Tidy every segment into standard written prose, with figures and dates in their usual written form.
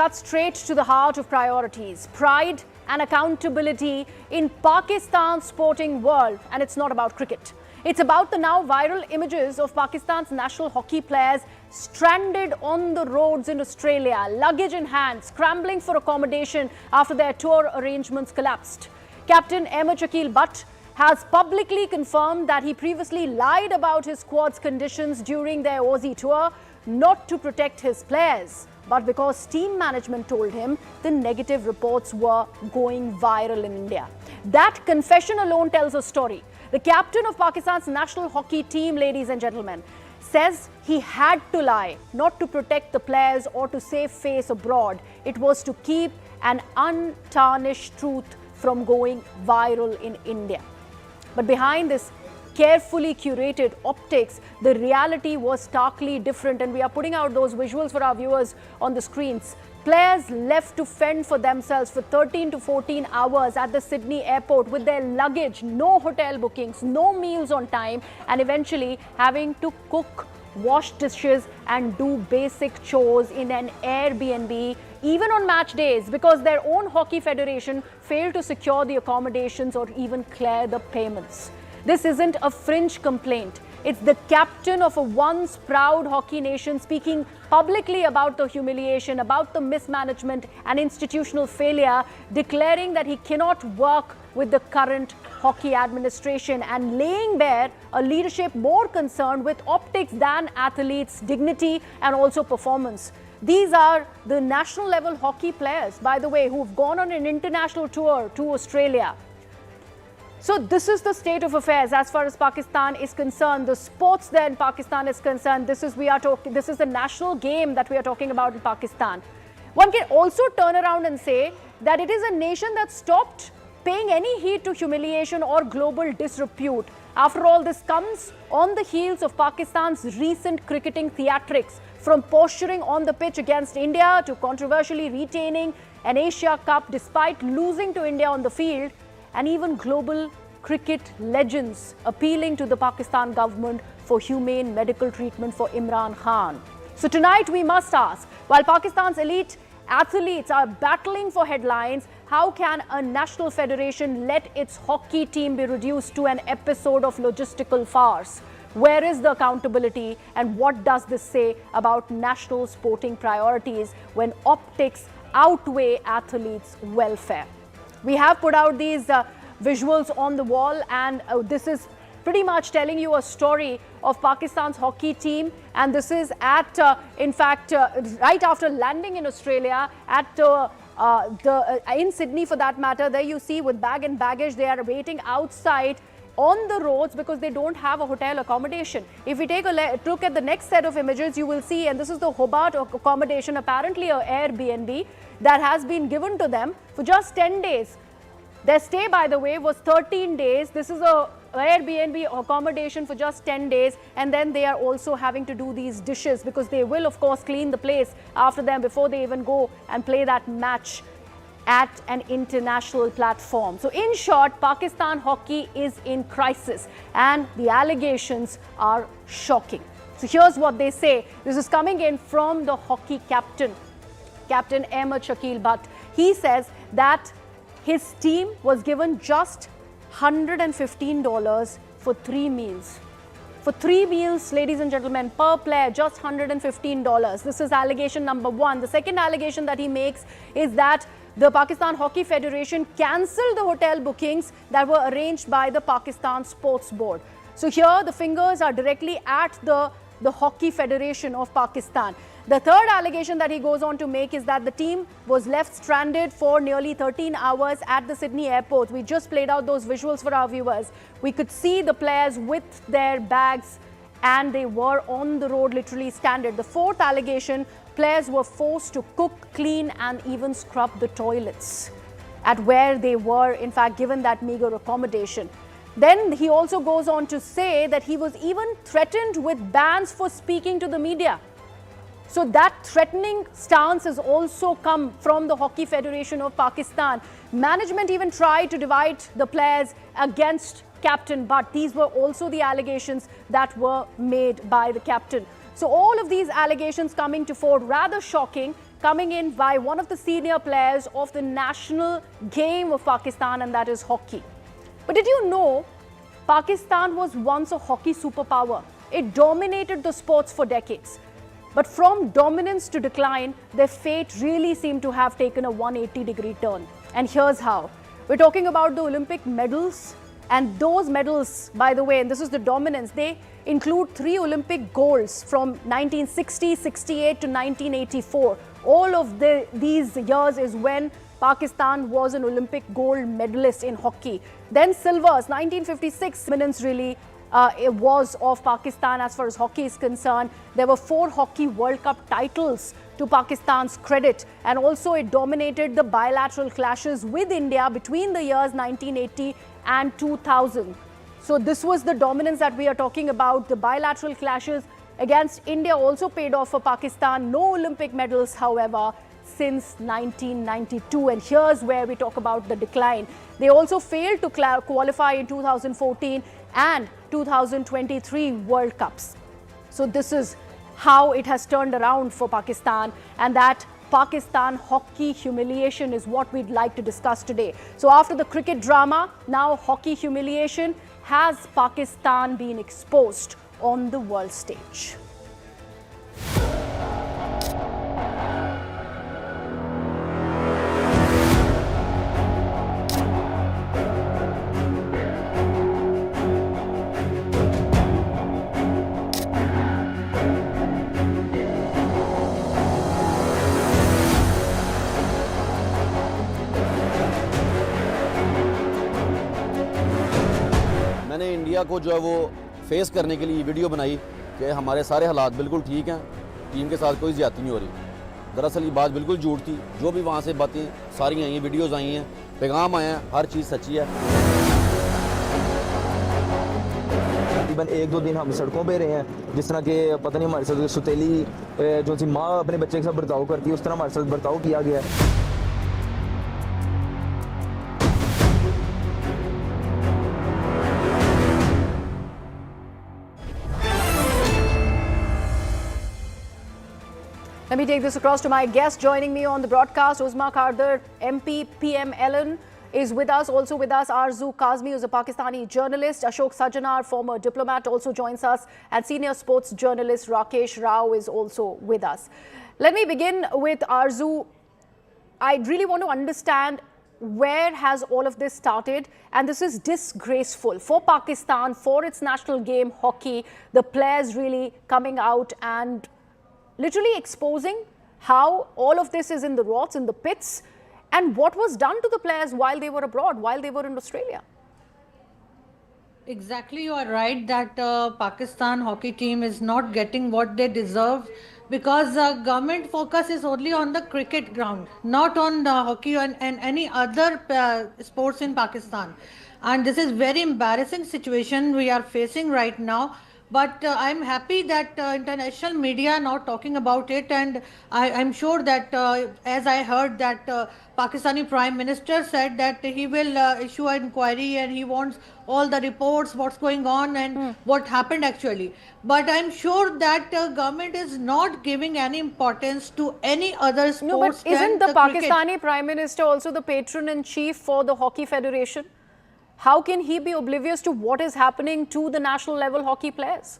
cut straight to the heart of priorities, pride and accountability in Pakistan's sporting world. And it's not about cricket. It's about the now viral images of Pakistan's national hockey players stranded on the roads in Australia, luggage in hand, scrambling for accommodation after their tour arrangements collapsed. Captain Shehbaz Sharif has publicly confirmed that he previously lied about his squad's conditions during their Aussie tour, not to protect his players, but because team management told him the negative reports were going viral in India. That confession alone tells a story. The captain of Pakistan's national hockey team, ladies and gentlemen, says he had to lie, not to protect the players or to save face abroad. It was to keep an untarnished truth from going viral in India. But behind this carefully curated optics, the reality was starkly different, and we are putting out those visuals for our viewers on the screens. Players left to fend for themselves for 13 to 14 hours at the Sydney airport with their luggage, no hotel bookings, no meals on time, and eventually having to cook, wash dishes and do basic chores in an Airbnb, even on match days, because their own hockey federation failed to secure the accommodations or even clear the payments. This isn't a fringe complaint. It's the captain of a once proud hockey nation speaking publicly about the humiliation, about the mismanagement and institutional failure, declaring that he cannot work with the current hockey administration and laying bare a leadership more concerned with optics than athletes' dignity and also performance. These are the national level hockey players, by the way, who've gone on an international tour to Australia. So this is the state of affairs as far as Pakistan is concerned. The sports there in Pakistan is concerned. This is the national game that we are talking about in Pakistan. One can also turn around and say that it is a nation that stopped paying any heed to humiliation or global disrepute. After all, this comes on the heels of Pakistan's recent cricketing theatrics, from posturing on the pitch against India to controversially retaining an Asia Cup despite losing to India on the field, and even global cricket legends appealing to the Pakistan government for humane medical treatment for Imran Khan. So tonight we must ask, while Pakistan's elite athletes are battling for headlines, how can a national federation let its hockey team be reduced to an episode of logistical farce? Where is the accountability, and what does this say about national sporting priorities when optics outweigh athletes' welfare? We have put out these visuals on the wall, and this is pretty much telling you a story of Pakistan's hockey team. And this is at, in fact, right after landing in Australia at in Sydney for that matter. There you see, with bag and baggage, they are waiting outside on the roads because they don't have a hotel accommodation. If we take a look at the next set of images, you will see, and this is the Hobart accommodation, apparently an Airbnb that has been given to them for just 10 days. Their stay, by the way, was 13 days. This is a Airbnb accommodation for just 10 days, and then they are also having to do these dishes because they will, of course, clean the place after them before they even go and play that match at an international platform. So in short, Pakistan hockey is in crisis and the allegations are shocking. So here's what they say. This is coming in from the hockey captain, Captain Shehbaz Sharif. He says that his team was given just $115 for 3 meals. For 3 meals, ladies and gentlemen, per player, just $115. This is allegation number one. The second allegation that he makes is that the Pakistan Hockey Federation cancelled the hotel bookings that were arranged by the Pakistan Sports Board. So here the fingers are directly at the Hockey Federation of Pakistan. The third allegation that he goes on to make is that the team was left stranded for nearly 13 hours at the Sydney airport. We just played out those visuals for our viewers. We could see the players with their bags and they were on the road, literally stranded. The fourth allegation, players were forced to cook, clean and even scrub the toilets at where they were, in fact, given that meager accommodation. Then he also goes on to say that he was even threatened with bans for speaking to the media. So that threatening stance has also come from the Hockey Federation of Pakistan. Management even tried to divide the players against captain, but these were also the allegations that were made by the captain. So all of these allegations coming to fore, rather shocking, coming in by one of the senior players of the national game of Pakistan, and that is hockey. But did you know Pakistan was once a hockey superpower? It dominated the sports for decades. But from dominance to decline, their fate really seemed to have taken a 180-degree turn. And here's how. We're talking about the Olympic medals. And those medals, by the way, and this is the dominance, they include 3 Olympic golds from 1960, 68 to 1984. All of these years is when Pakistan was an Olympic gold medalist in hockey. Then silvers, 1956 dominance really it was of Pakistan as far as hockey is concerned. There were 4 Hockey World Cup titles to Pakistan's credit, and also it dominated the bilateral clashes with India between the years 1980 and 2000. So this was the dominance that we are talking about. The bilateral clashes against India also paid off for Pakistan. No Olympic medals, however, since 1992. And here's where we talk about the decline. They also failed to qualify in 2014 and 2023 World Cups. So this is how it has turned around for Pakistan, and that Pakistan hockey humiliation is what we'd like to discuss today. So after the cricket drama, now hockey humiliation. Has Pakistan been exposed on the world stage? मैंने India को जो है वो face करने के लिए video बनाई कि हमारे सारे हालात बिल्कुल ठीक हैं, टीम के साथ कोई ज़्यादती नहीं हो रही। दरअसल ये बात बिल्कुल झूठ थी। जो भी वहाँ से बातें सारी आई हैं, वीडियोज़ आई हैं, पैगाम आए हैं, हर चीज़ सच्ची है। तकरीबन 1-2 दिन हम सड़कों पे रहे हैं, जिस तरह के पता नहीं हमारे साथ सुतेली जो सी माँ अपने बच्चे के साथ बर्ताव करती है, उस तरह हमारे साथ बर्ताव किया गया है। Let me take this across to my guest joining me on the broadcast. Uzma Khardar, MP, PM Ellen is with us. Also with us, Arzu Kazmi, who's a Pakistani journalist. Ashok Sajanar, former diplomat, also joins us. And senior sports journalist Rakesh Rao is also with us. Let me begin with Arzu. I really want to understand where has all of this started, and this is disgraceful for Pakistan, for its national game, hockey. The players really coming out and literally exposing how all of this is in the rots, in the pits, and what was done to the players while they were abroad, while they were in Australia. Exactly, you are right that Pakistan hockey team is not getting what they deserve, because government focus is only on the cricket ground, not on the hockey and any other sports in Pakistan. And this is very embarrassing situation we are facing right now. But I'm happy that international media are now talking about it, and I'm sure that as I heard that Pakistani Prime Minister said that he will issue an inquiry and he wants all the reports, what's going on and what happened actually. But I'm sure that government is not giving any importance to any other sports. No, but isn't the Pakistani cricket. Prime Minister also the patron-in-chief for the Hockey Federation? How can he be oblivious to what is happening to the national level hockey players?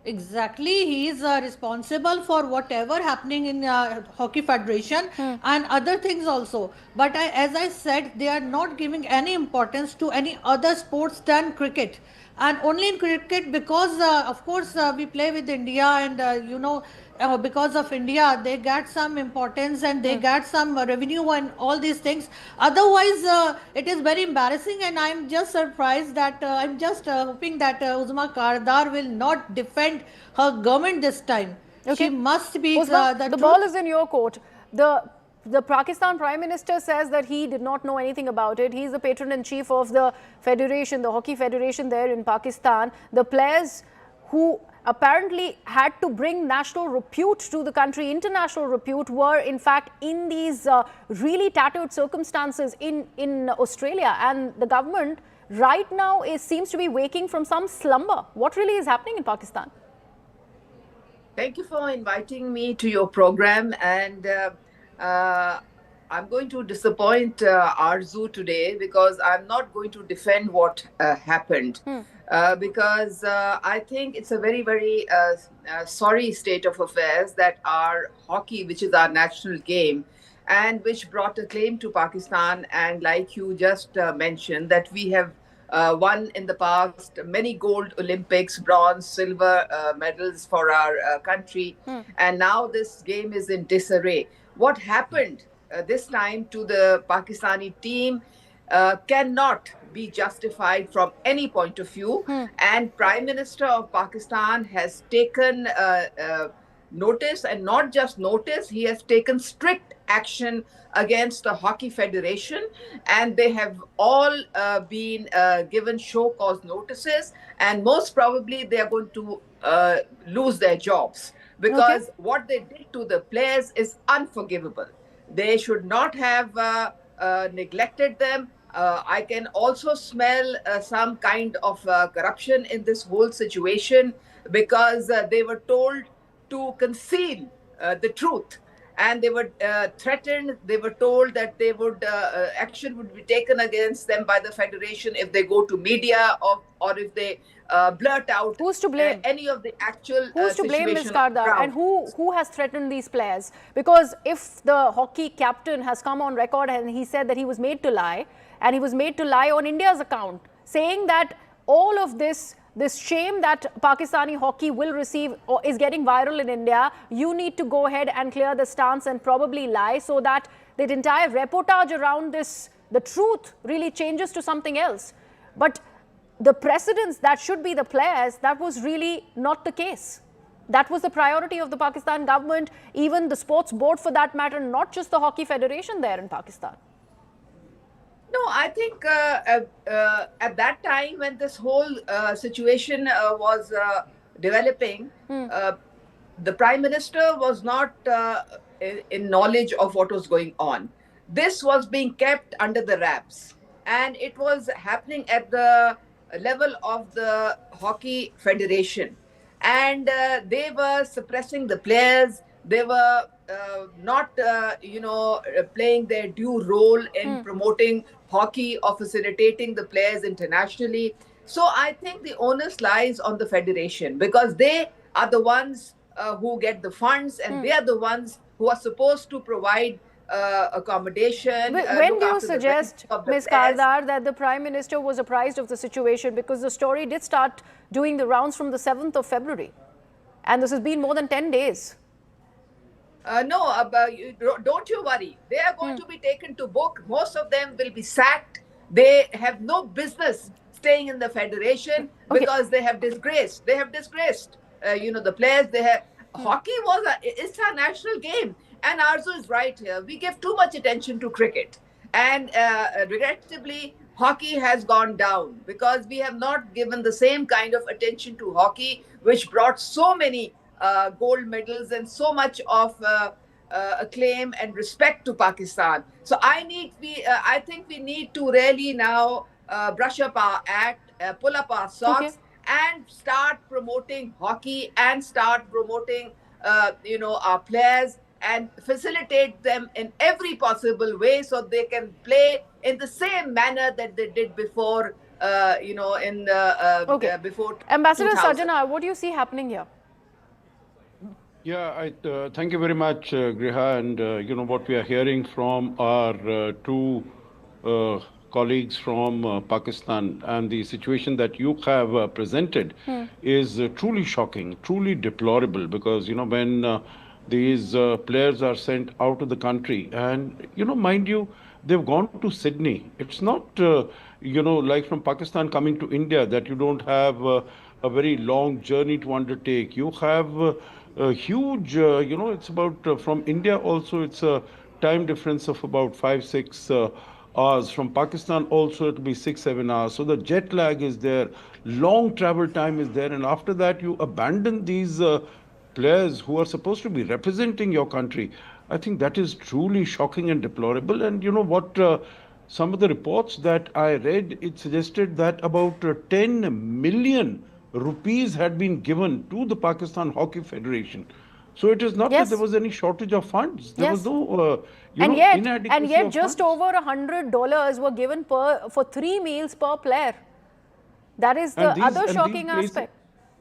Exactly, he is responsible for whatever happening in Hockey Federation and other things also. But as I said, they are not giving any importance to any other sports than cricket. And only in cricket, because of course we play with India, and you know, because of India they get some importance and they get some revenue and all these things. Otherwise it is very embarrassing, and I'm just surprised that I'm just hoping that Uzma Khardar will not defend her government this time. Okay. She must be the ball is in your court. The Pakistan Prime Minister says that he did not know anything about it. He's the patron-in-chief of the federation, the Hockey Federation there in Pakistan. The players who apparently had to bring national repute to the country, international repute, were in fact in these really tattered circumstances in Australia. And the government right now seems to be waking from some slumber. What really is happening in Pakistan? Thank you for inviting me to your program. And uh, I'm going to disappoint Arzu today because I'm not going to defend what happened. Because I think it's a very, very sorry state of affairs that our hockey, which is our national game, and which brought a claim to Pakistan. And like you just mentioned, that we have won in the past many gold Olympics, bronze, silver medals for our country. And now this game is in disarray. What happened this time to the Pakistani team cannot be justified from any point of view. And Prime Minister of Pakistan has taken notice, and not just notice, he has taken strict action against the Hockey Federation, and they have all been given show cause notices, and most probably they are going to lose their jobs because what they did to the players is unforgivable. They should not have neglected them. I can also smell some kind of corruption in this whole situation because they were told to conceal the truth, and they were threatened. They were told that they would action would be taken against them by the federation if they go to media, or if they blurt out Who's to blame? any of the actual Who's to blame, Ms. situation on the Kardar? ground. And who has threatened these players? Because if the hockey captain has come on record and he said that he was made to lie, and he was made to lie on India's account, saying that all of this shame that Pakistani hockey will receive or is getting viral in India, you need to go ahead and clear the stance and probably lie so that the entire reportage around this, the truth really changes to something else. But the precedents that should be the players, that was really not the case. That was the priority of the Pakistan government, even the sports board for that matter, not just the Hockey Federation there in Pakistan. No, I think at that time when this whole situation was developing, the Prime Minister was not in knowledge of what was going on. This was being kept under the wraps, and it was happening at the level of the Hockey Federation. And they were suppressing the players. They were not, playing their due role in promoting hockey or facilitating the players internationally. So I think the onus lies on the federation because they are the ones who get the funds, and they are the ones who are supposed to provide accommodation. When do you suggest, Ms. Kardar, that the Prime Minister was apprised of the situation? Because the story did start doing the rounds from the 7th of February. And this has been more than 10 days. No, don't you worry. They are going to be taken to book. Most of them will be sacked. They have no business staying in the federation because they have disgraced. They have disgraced, the players. They have hockey it's our national game. And Arzu is right here. We give too much attention to cricket. And regrettably, hockey has gone down because we have not given the same kind of attention to hockey, which brought so many gold medals and so much of acclaim and respect to Pakistan. So I think we need to really now brush up our act, pull up our socks, and start promoting hockey and start promoting, our players and facilitate them in every possible way so they can play in the same manner that they did before, before Ambassador 2000. Sajana, what do you see happening here? Yeah, thank you very much, Griha. And, what we are hearing from our two colleagues from Pakistan and the situation that you have presented is truly shocking, truly deplorable because, when these players are sent out of the country and, mind you, they've gone to Sydney. It's not, like from Pakistan coming to India that you don't have a very long journey to undertake. You have a huge, it's about from India also, it's a time difference of about 5-6 hours. From Pakistan also, it'll be 6-7 hours. So the jet lag is there, long travel time is there. And after that, you abandon these players who are supposed to be representing your country. I think that is truly shocking and deplorable. And some of the reports that I read, it suggested that about 10 million rupees had been given to the Pakistan Hockey Federation. So it is not Yes. that there was any shortage of funds. There was Yes. no, And inadequacy yet of just funds. over $100 were given for 3 meals per player. That is the And these- other and these shocking places- aspect.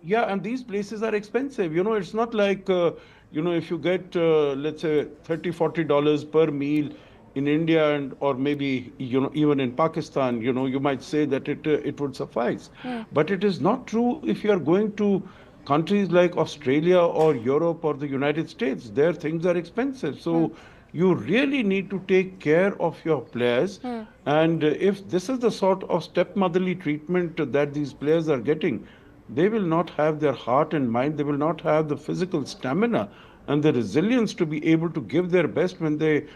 Yeah, and these places are expensive. It's not like, if you get, let's say, $30, $40 per meal in India or maybe, even in Pakistan, you might say that it would suffice. But it is not true if you are going to countries like Australia or Europe or the United States. There things are expensive. So you really need to take care of your players. And if this is the sort of stepmotherly treatment that these players are getting, they will not have their heart and mind, they will not have the physical stamina and the resilience to be able to give their best when they,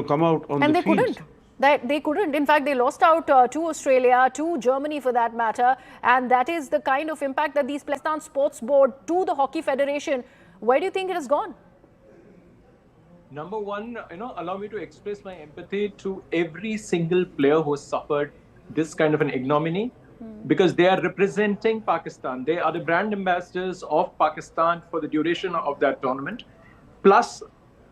come out on And the they fields. couldn't. They couldn't. In fact, they lost out to Australia, to Germany for that matter. And that is the kind of impact that these Pakistan Sports Board to the Hockey Federation. Where do you think it has gone? Number one, allow me to express my empathy to every single player who has suffered this kind of an ignominy, because they are representing Pakistan. They are the brand ambassadors of Pakistan for the duration of that tournament. Plus,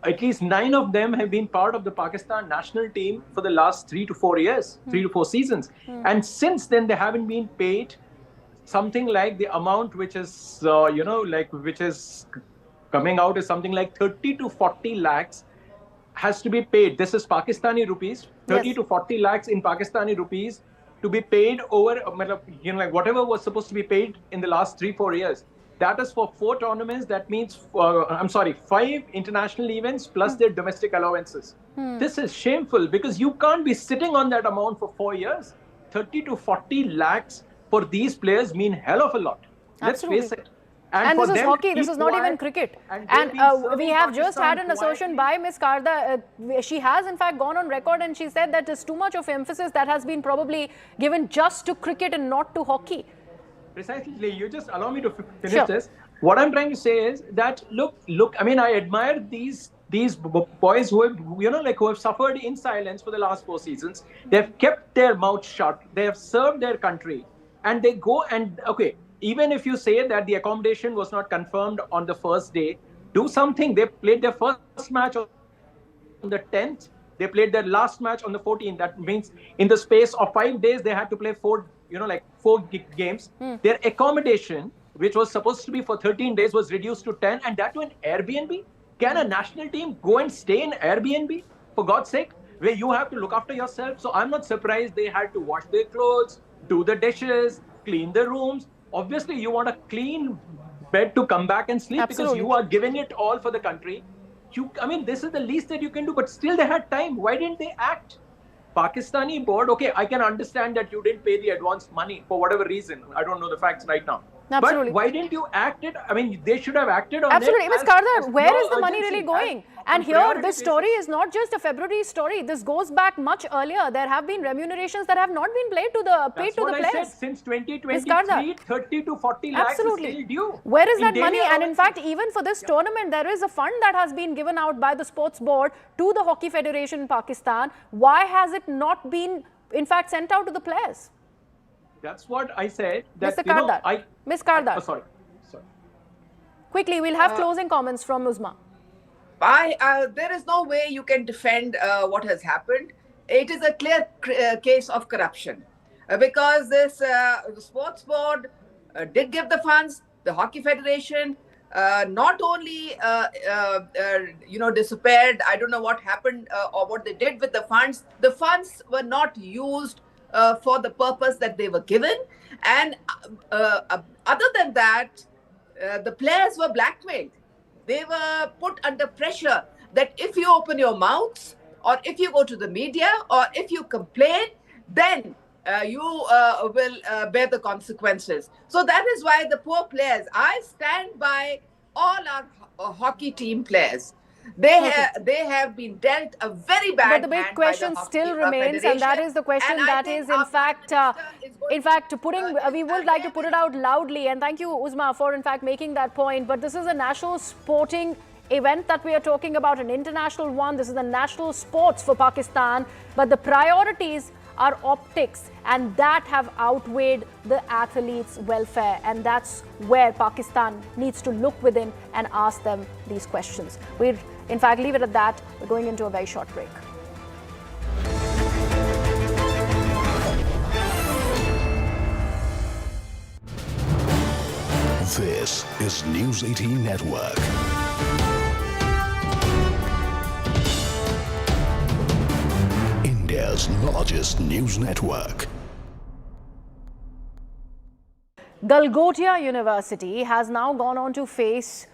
at least 9 of them have been part of the Pakistan national team for the last 3 to 4 years, 3 to 4 seasons. And since then, they haven't been paid something like the amount which is, which is coming out is something like 30 to 40 lakhs has to be paid. This is Pakistani rupees, 30 Yes. to 40 lakhs in Pakistani rupees to be paid over, whatever was supposed to be paid in the last 3-4 years. That is for 4 tournaments. That means, 5 international events plus their domestic allowances. This is shameful because you can't be sitting on that amount for 4 years. 30 to 40 lakhs for these players mean hell of a lot. Let's Absolutely. face it. And for this is them, hockey, this keep is not even quiet, cricket. and And they've been serving we have just had Pakistan an assertion quietly. by Ms. Karda. She has in fact gone on record and she said that there's too much of emphasis that has been probably given just to cricket and not to hockey. Precisely. You just allow me to finish Sure. this. What I'm trying to say is that look. I mean, I admire these boys who have who have suffered in silence for the last 4 seasons. They've kept their mouth shut. They have served their country, and they go and even if you say that the accommodation was not confirmed on the first day, do something. They played their first match on the 10th. They played their last match on the 14th. That means in the space of 5 days, they had to play 4 games. Their accommodation, which was supposed to be for 13 days, was reduced to 10, and that to an Airbnb. Can a national team go and stay in Airbnb, for God's sake, where you have to look after yourself? So I'm not surprised they had to wash their clothes, do the dishes, clean the rooms. Obviously, you want a clean bed to come back and sleep Absolutely. because you are giving it all for the country. This is the least that you can do, but still they had time. Why didn't they act? Pakistani board, I can understand that you didn't pay the advance money for whatever reason. I don't know the facts right now. Absolutely. But why didn't you act it? I mean, they should have acted on Absolutely. it. Ms. as Karda, where no is the money urgency, really going? as And on here, priority this basis. story is not just a February story. This goes back much earlier. There have been remunerations that have not been paid to the That's what I players. said. Since Ms. Karda. 2023, 30 to 40 lakhs Absolutely. is still due. Where is in that daily money? And in allowances. fact, even for this tournament, there is a fund that has been given out by the sports board to the Hockey Federation in Pakistan. Why has it not been, in fact, sent out to the players? That's what I said. That, Mr. Kardar. Ms. Kardar. Oh, sorry. Quickly, we'll have closing comments from Uzma. There is no way you can defend what has happened. It is a clear case of corruption because this sports board did give the funds. The Hockey Federation not only disappeared. I don't know what happened or what they did with the funds. The funds were not used for the purpose that they were given, and other than that, the players were blackmailed. They were put under pressure that if you open your mouths or if you go to the media or if you complain, then you will bear the consequences. So that is why the poor players, I stand by all our hockey team players. They have been dealt a very bad But the big hand question by the still Hockey remains, and that Federation. is the question And I that think is, in our fact, Prime Minister is going to, we would like to put it out loudly. And thank you, Uzma, for in fact making that point. But this is a national sporting event that we are talking about, an international one. This is the national sports for Pakistan. But the priorities are optics, and that have outweighed the athletes' welfare. And that's where Pakistan needs to look within and ask them these questions. We'll, in fact, leave it at that. We're going into a very short break. This is News 18 Network. India's largest news network. Galgotia University has now gone on to face